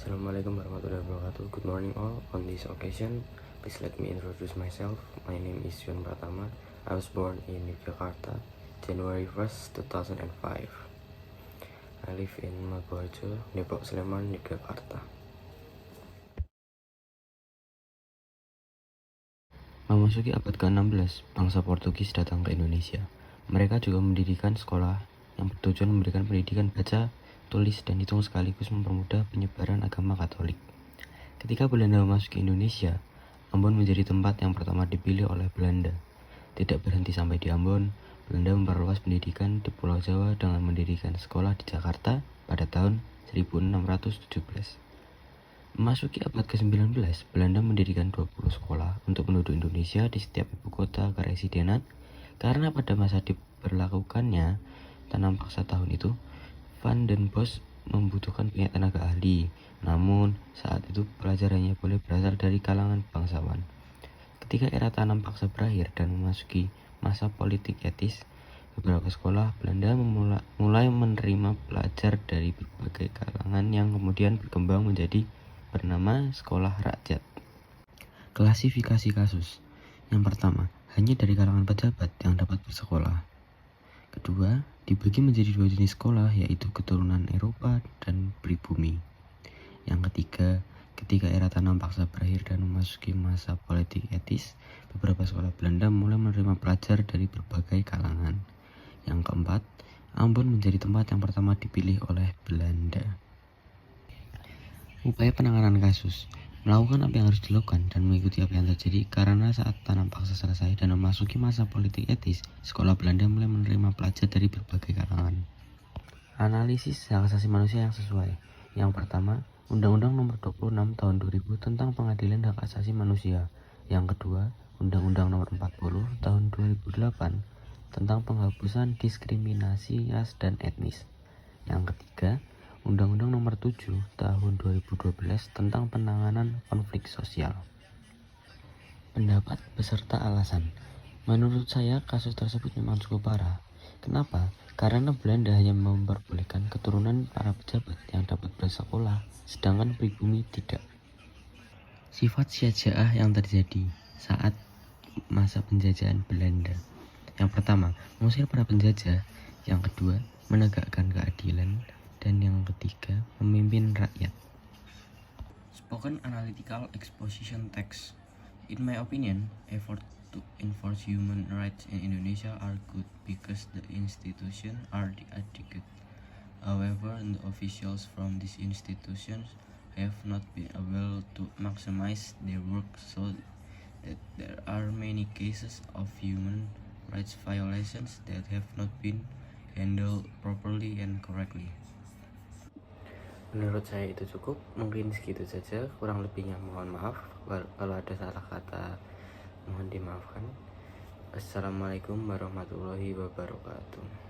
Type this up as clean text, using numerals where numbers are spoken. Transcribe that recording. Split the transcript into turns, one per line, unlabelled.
Assalamualaikum warahmatullahi wabarakatuh. Good morning all. On this occasion, please let me introduce myself. My name is Yun Pratama. I was born in Yogyakarta, January 1st, 2005. I live in Maguwoharjo, Depok, Sleman, Yogyakarta. Memasuki abad ke-16, bangsa Portugis datang ke Indonesia. Mereka juga mendirikan sekolah yang bertujuan memberikan pendidikan baca, tulis, dan hitung sekaligus mempermudah penyebaran agama Katolik. Ketika Belanda memasuki Indonesia, Ambon menjadi tempat yang pertama dipilih oleh Belanda. Tidak berhenti sampai di Ambon, Belanda memperluas pendidikan di Pulau Jawa dengan mendirikan sekolah di Jakarta pada tahun 1617. Memasuki abad ke-19, Belanda mendirikan 20 sekolah untuk penduduk Indonesia di setiap ibu kota keresidenan karena pada masa diberlakukannya tanam paksa tahun itu, Van den Bosch membutuhkan banyak tenaga ahli. Namun, saat itu pelajar hanya boleh berasal dari kalangan bangsawan. Ketika era tanam paksa berakhir dan memasuki masa politik etis, beberapa sekolah Belanda mulai menerima pelajar dari berbagai kalangan yang kemudian berkembang menjadi bernama Sekolah Rakyat. Klasifikasi kasus. Yang pertama, hanya dari kalangan pejabat yang dapat bersekolah. Kedua, dibagi menjadi dua jenis sekolah, yaitu keturunan Eropa dan pribumi. Yang ketiga, ketika era tanam paksa berakhir dan memasuki masa politik etis, beberapa sekolah Belanda mulai menerima pelajar dari berbagai kalangan. Yang keempat, Ambon menjadi tempat yang pertama dipilih oleh Belanda. Upaya penanganan kasus. Melakukan apa yang harus dilakukan dan mengikuti apa yang terjadi karena saat tanam paksa selesai dan memasuki masa politik etis, sekolah Belanda mulai menerima pelajar dari berbagai kalangan. Analisis hak asasi manusia yang sesuai. Yang pertama, Undang-Undang Nomor 26 Tahun 2000 tentang Pengadilan Hak Asasi Manusia. Yang kedua, Undang-Undang Nomor 40 Tahun 2008 tentang penghapusan diskriminasi ras dan etnis. Yang ketiga, Undang-Undang Nomor 7 Tahun 2012 tentang penanganan konflik sosial. Pendapat beserta alasan. Menurut saya kasus tersebut memang cukup parah. Kenapa? Karena Belanda hanya memperbolehkan keturunan para pejabat yang dapat bersekolah, sedangkan pribumi tidak. Sifat syajaah yang terjadi saat masa penjajahan Belanda. Yang pertama, mengusir para penjajah. Yang kedua, menegakkan keadilan. Dan yang ketiga, memimpin rakyat. Spoken Analytical Exposition Text. In my opinion, efforts to enforce human rights in Indonesia are good because the institutions are adequate. However, the officials from these institutions have not been able to maximize their work, so that there are many cases of human rights violations that have not been handled properly and correctly. Menurut saya itu cukup, mungkin segitu saja, kurang lebihnya mohon maaf. Kalau ada salah kata mohon dimaafkan. Assalamualaikum warahmatullahi wabarakatuh.